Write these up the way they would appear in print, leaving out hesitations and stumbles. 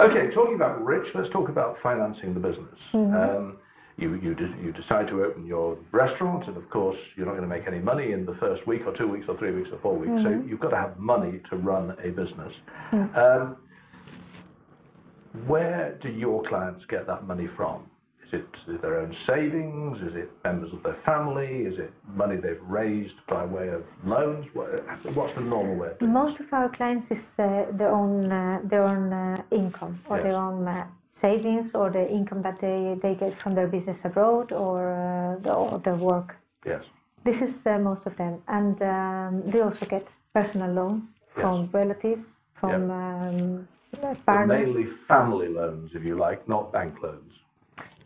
Okay, talking about rich, let's talk about financing the business. You decide to open your restaurant, and of course, you're not going to make any money in the first week or 2 weeks or 3 weeks or 4 weeks. So you've got to have money to run a business. Where do your clients get that money from? Is it their own savings? Is it members of their family? Is it money they've raised by way of loans? What's the normal way of doing Most of our clients is their own income, or Yes. their own savings, or the income that they get from their business abroad, or their work. Yes. This is most of them, and they also get personal loans from relatives, from But partners. mainly family loans, if you like, not bank loans.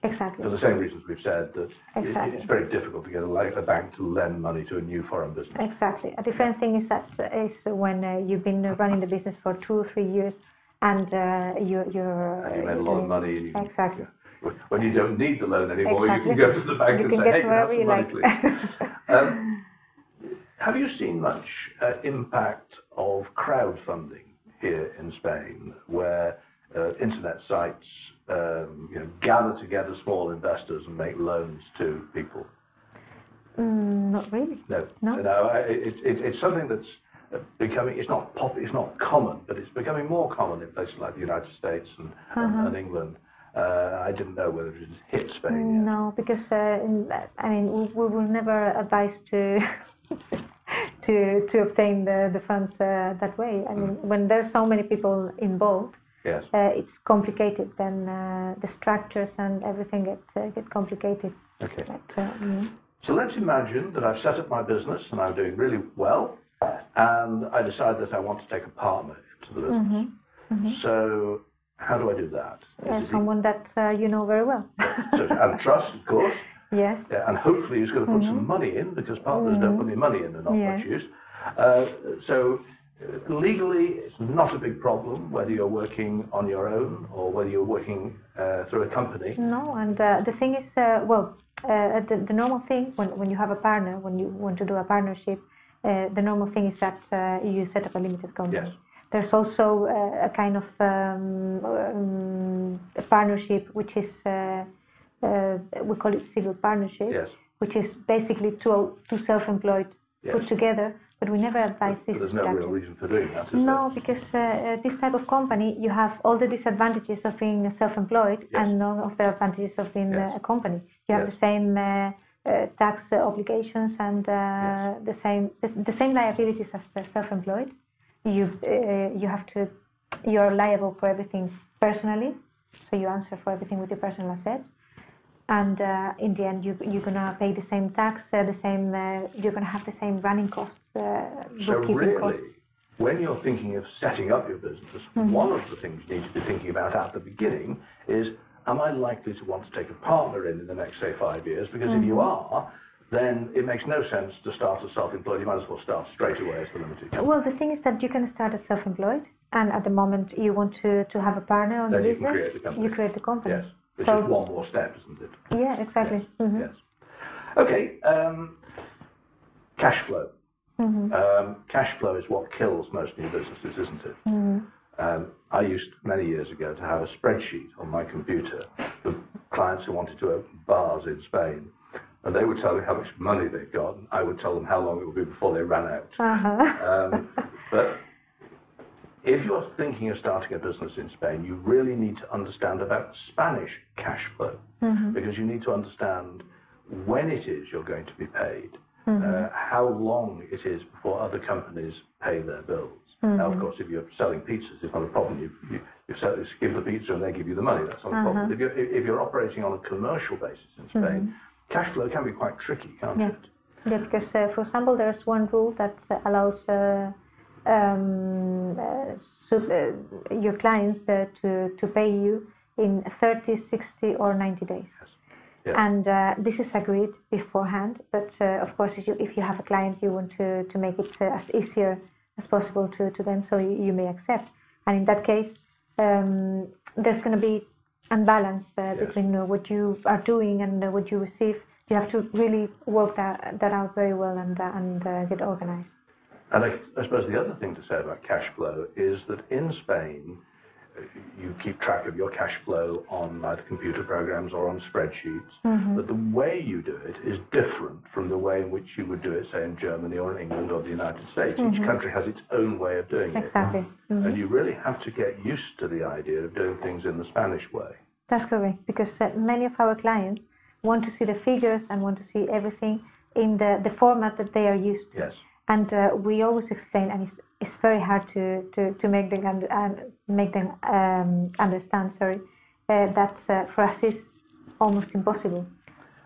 Exactly. For the same reasons we've said that Exactly. it's very difficult to get a bank to lend money to a new foreign business. Exactly. A different thing is that is when you've been running the business for 2 or 3 years, and you're And you made a lot of money. And exactly. When you don't need the loan anymore, Exactly. you can go to the bank You and can say, get "Hey, can I have wherever some you money, like." please?" Have you seen much impact of crowdfunding here in Spain, where internet sites gather together small investors and make loans to people? Not really. No. No. It's something that's becoming. It's not common, but it's becoming more common in places like the United States and England. I didn't know whether it had hit Spain yet. No, because we will never advise to to obtain the funds that way. I mean, when there's so many people involved, Yes. It's complicated. Then the structures and everything get complicated. Okay. But, So let's imagine that I've set up my business and I'm doing really well, and I decide that I want to take a partner into the business. So how do I do that? someone that you know very well. And trust, of course. Yes. And hopefully he's going to put some money in, because partners don't put any money in, they're not much use. So legally, it's not a big problem whether you're working on your own or whether you're working through a company. No, and the thing is, the normal thing when you have a partner, when you want to do a partnership, the normal thing is that you set up a limited company. Yes. There's also a kind of a partnership which is we call it civil partnership, Yes. which is basically two self-employed put Yes. together. But we never advise But this there's no structure. real reason for doing that, is No, there? because this type of company, you have all the disadvantages of being self-employed and none of the advantages of being a company. You have the same tax obligations and the same liabilities as self-employed. You're liable for everything personally, so you answer for everything with your personal assets. And in the end, you're gonna pay the same tax, you're gonna have the same running costs, So bookkeeping really, costs. when you're thinking of setting up your business, one of the things you need to be thinking about at the beginning is, am I likely to want to take a partner in the next, say, 5 years? Because if you are, then it makes no sense to start as self-employed. You might as well start straight away as the limited company. Well, the thing is that you can start as self-employed, and at the moment you want to have a partner on Then the you can business, create the company. you create the company. Yes, which is one more step, isn't it? Yeah, exactly. Yes. Yes. Okay. Cash flow. Cash flow is what kills most new businesses, isn't it? I used many years ago to have a spreadsheet on my computer of clients who wanted to open bars in Spain. And they would tell me how much money they'd got, and I would tell them how long it would be before they ran out. But if you're thinking of starting a business in Spain, you really need to understand about Spanish cash flow, because you need to understand when it is you're going to be paid, how long it is before other companies pay their bills. Now, of course, if you're selling pizzas, it's not a problem. You give the pizza and they give you the money. That's not a problem. If you're operating on a commercial basis in Spain, cash flow can be quite tricky, can't it? Yeah, because, for example, there's one rule that allows your clients to pay you in 30, 60 or 90 days. Yes. Yeah. And this is agreed beforehand, but of course, if you have a client, you want to make it as easier as possible to them, so you may accept. And in that case, there's going to be unbalance between what you are doing and what you receive. You have to really work that out very well and get organized. And I suppose the other thing to say about cash flow is that in Spain, you keep track of your cash flow on either computer programs or on spreadsheets, but the way you do it is different from the way in which you would do it, say, in Germany or in England or the United States. Each country has its own way of doing it. Exactly. And you really have to get used to the idea of doing things in the Spanish way. That's correct, because many of our clients want to see the figures and want to see everything in the format that they are used to. Yes. And we always explain, and it's very hard to make them understand. Sorry, that for us is almost impossible.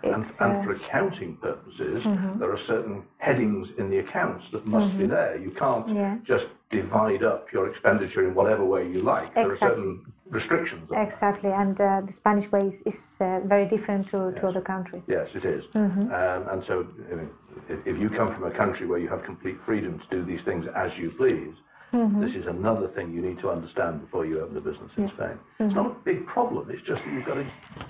And for accounting purposes, there are certain headings in the accounts that must be there. You can't just divide up your expenditure in whatever way you like. There are certain restrictions. Exactly, and the Spanish way is very different to other countries. Yes, it is. And so, if you come from a country where you have complete freedom to do these things as you please, this is another thing you need to understand before you open a business in Spain. It's not a big problem. It's just that you've got to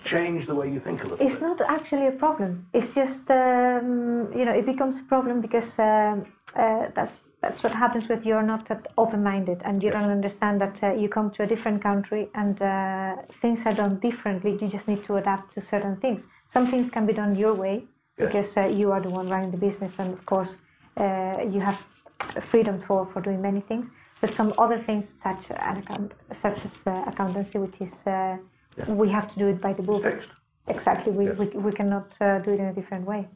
change the way you think a little bit. It's not actually a problem. It's just it becomes a problem because that's what happens when you're not that open-minded and you don't understand that you come to a different country and things are done differently. You just need to adapt to certain things. Some things can be done your way because you are the one running the business, and of course you have freedom for doing many things. But some other things, such as accountancy, which is we have to do it by the book. It's fixed. Exactly. We cannot do it in a different way.